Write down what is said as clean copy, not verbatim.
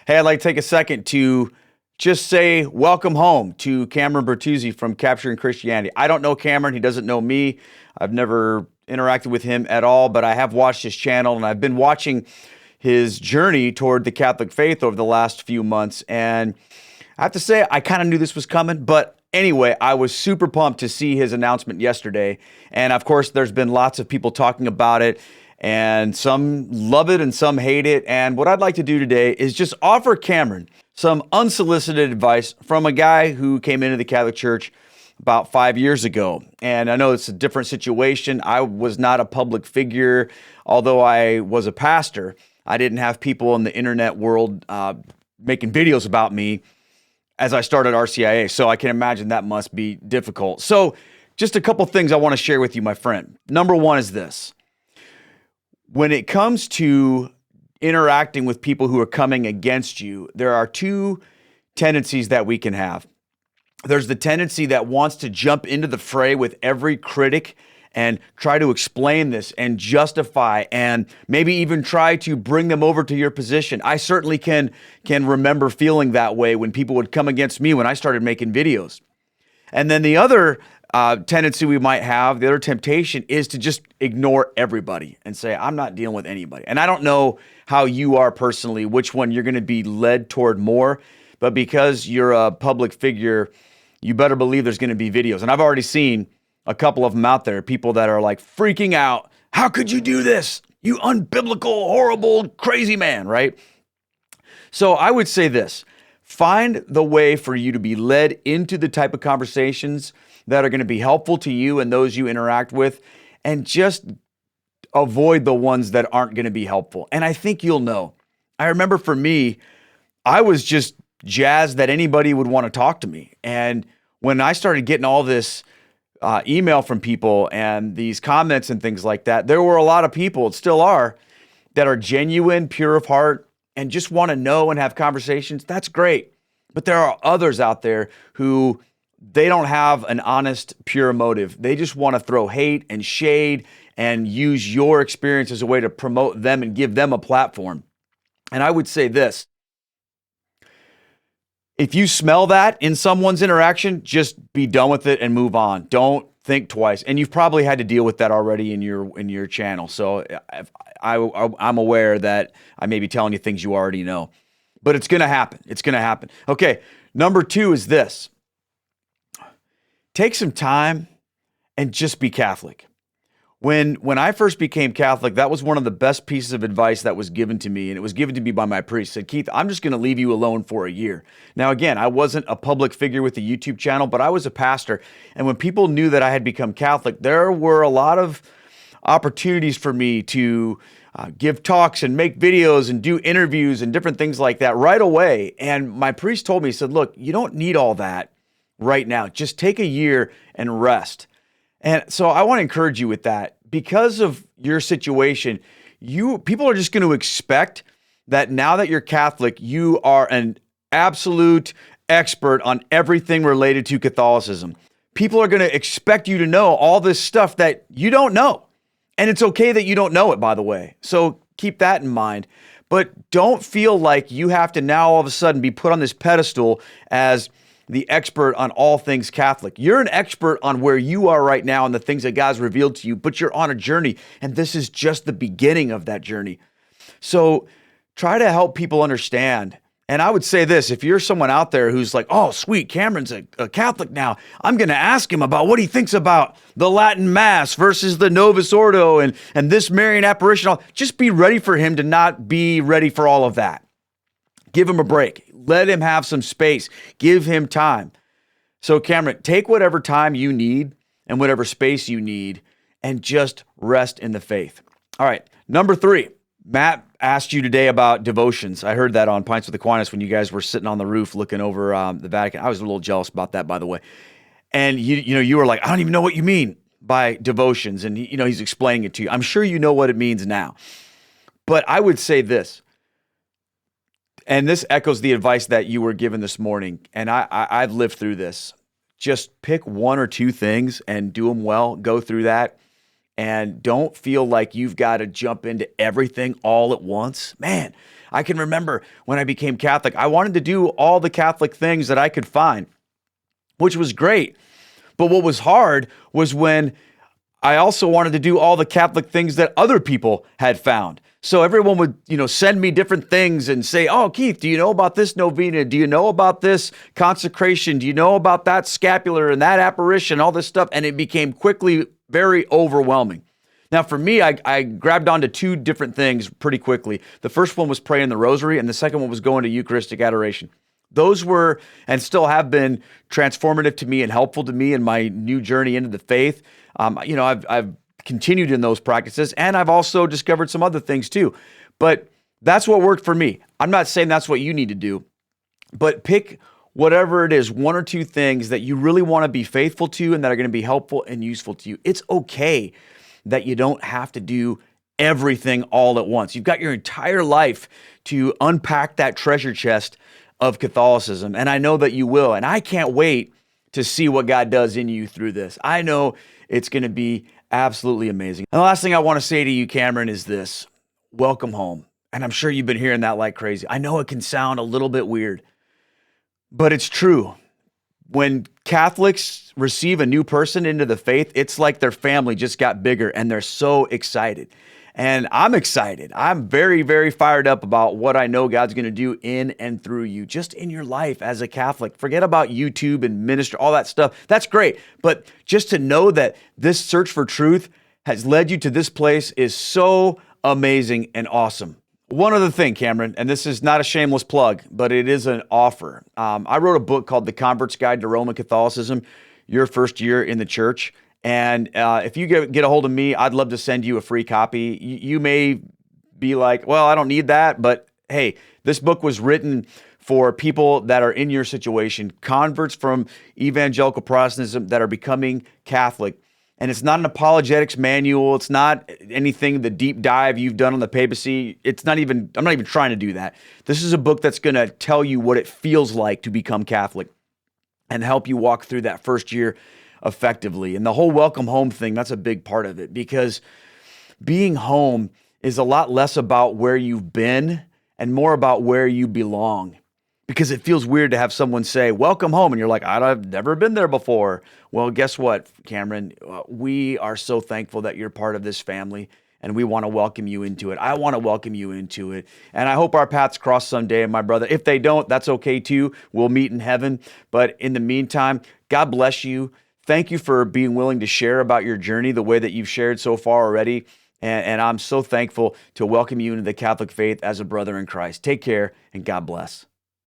Hey, I'd like to take a second to just say welcome home to Cameron Bertuzzi from Capturing Christianity. I don't know Cameron. He doesn't know me. I've never interacted with him at all, but I have watched his channel, and I've been watching his journey toward the Catholic faith over the last few months. And I have to say, I kind of knew this was coming, but anyway, I was super pumped to see his announcement yesterday. And of course, there's been lots of people talking about it, and some love it and some hate it. And what I'd like to do today is just offer Cameron some unsolicited advice from a guy who came into the Catholic Church about 5 years ago. And I know it's a different situation. I was not a public figure, although I was a pastor. I didn't have people in the internet world making videos about me as I started RCIA. So I can imagine that must be difficult. So just a couple things I want to share with you, my friend. Number one is this. When it comes to interacting with people who are coming against you, there are two tendencies that we can have. There's the tendency that wants to jump into the fray with every critic and try to explain this and justify and maybe even try to bring them over to your position. I certainly can remember feeling that way when people would come against me when I started making videos. And then the other tendency we might have, the other temptation, is to just ignore everybody and say, I'm not dealing with anybody. And I don't know how you are personally, which one you're going to be led toward more, but because you're a public figure, you better believe there's going to be videos. And I've already seen a couple of them out there, people that are like freaking out. How could you do this? You unbiblical, horrible, crazy man, right? So I would say this, find the way for you to be led into the type of conversations that are going to be helpful to you and those you interact with, and just avoid the ones that aren't going to be helpful. And I think you'll know. I remember for me, I was just jazzed that anybody would want to talk to me. And when I started getting all this email from people and these comments and things like that, there were a lot of people, it still are, that are genuine, pure of heart, and just want to know and have conversations. That's great. But there are others out there who they don't have an honest, pure motive. They just want to throw hate and shade and use your experience as a way to promote them and give them a platform. And I would say this, if you smell that in someone's interaction, just be done with it and move on. Don't think twice. And you've probably had to deal with that already in your channel. So I'm aware that I may be telling you things you already know, but it's going to happen. It's going to happen. Okay. Number two is this. Take some time and just be Catholic. When I first became Catholic, that was one of the best pieces of advice that was given to me, and it was given to me by my priest. He said, Keith, I'm just going to leave you alone for a year. Now, again, I wasn't a public figure with the YouTube channel, but I was a pastor, and when people knew that I had become Catholic, there were a lot of opportunities for me to give talks and make videos and do interviews and different things like that right away. And my priest told me, he said, look, you don't need all that right now. Just take a year and rest. And so I want to encourage you with that. Because of your situation, people are just going to expect that now that you're Catholic, you are an absolute expert on everything related to Catholicism. People are going to expect you to know all this stuff that you don't know. And it's okay that you don't know it, by the way. So keep that in mind. But don't feel like you have to now all of a sudden be put on this pedestal as the expert on all things Catholic. You're an expert on where you are right now and the things that God's revealed to you, but you're on a journey, and this is just the beginning of that journey. So try to help people understand. And I would say this, if you're someone out there who's like, oh, sweet, Cameron's a Catholic now, I'm going to ask him about what he thinks about the Latin Mass versus the Novus Ordo and this Marian apparition. Just be ready for him to not be ready for all of that. Give him a break. Let him have some space. Give him time. So Cameron, take whatever time you need and whatever space you need and just rest in the faith. All right. Number three, Matt asked you today about devotions. I heard that on Pints with Aquinas when you guys were sitting on the roof looking over the Vatican. I was a little jealous about that, by the way. And you were like, I don't even know what you mean by devotions. And he's explaining it to you. I'm sure you know what it means now. But I would say this. And this echoes the advice that you were given this morning. And I've lived through this. Just pick one or two things and do them well. Go through that and don't feel like you've got to jump into everything all at once. Man, I can remember when I became Catholic, I wanted to do all the Catholic things that I could find, which was great. But what was hard was when I also wanted to do all the Catholic things that other people had found. So everyone would, send me different things and say, oh, Keith, do you know about this novena? Do you know about this consecration? Do you know about that scapular and that apparition, all this stuff? And it became quickly very overwhelming. Now, for me, I grabbed onto two different things pretty quickly. The first one was praying the rosary, and the second one was going to Eucharistic adoration. Those were, and still have been, transformative to me and helpful to me in my new journey into the faith. I've continued in those practices, and I've also discovered some other things too. But that's what worked for me. I'm not saying that's what you need to do, but pick whatever it is, one or two things that you really want to be faithful to and that are going to be helpful and useful to you. It's okay that you don't have to do everything all at once. You've got your entire life to unpack that treasure chest of Catholicism, and I know that you will, and I can't wait to see what God does in you through this. I know it's going to be absolutely amazing. And the last thing I want to say to you, Cameron, is this: welcome home. And I'm sure you've been hearing that like crazy. I know it can sound a little bit weird, but it's true. When Catholics receive a new person into the faith, it's like their family just got bigger and they're so excited. And I'm excited. I'm very, very fired up about what I know God's going to do in and through you, just in your life as a Catholic. Forget about YouTube and ministry, all that stuff. That's great. But just to know that this search for truth has led you to this place is so amazing and awesome. One other thing, Cameron, and this is not a shameless plug, but it is an offer. I wrote a book called The Convert's Guide to Roman Catholicism, Your First Year in the Church. And if you get a hold of me, I'd love to send you a free copy. You may be like, well, I don't need that. But hey, this book was written for people that are in your situation, converts from evangelical Protestantism that are becoming Catholic. And it's not an apologetics manual. It's not anything, the deep dive you've done on the papacy. I'm not even trying to do that. This is a book that's going to tell you what it feels like to become Catholic and help you walk through that first year effectively. And the whole welcome home thing, that's a big part of it, because being home is a lot less about where you've been and more about where you belong. Because it feels weird to have someone say, welcome home. And you're like, I've never been there before. Well, guess what, Cameron? We are so thankful that you're part of this family, and we want to welcome you into it. I want to welcome you into it. And I hope our paths cross someday, my brother. If they don't, that's okay too. We'll meet in heaven. But in the meantime, God bless you. Thank you for being willing to share about your journey the way that you've shared so far already. And I'm so thankful to welcome you into the Catholic faith as a brother in Christ. Take care, and God bless.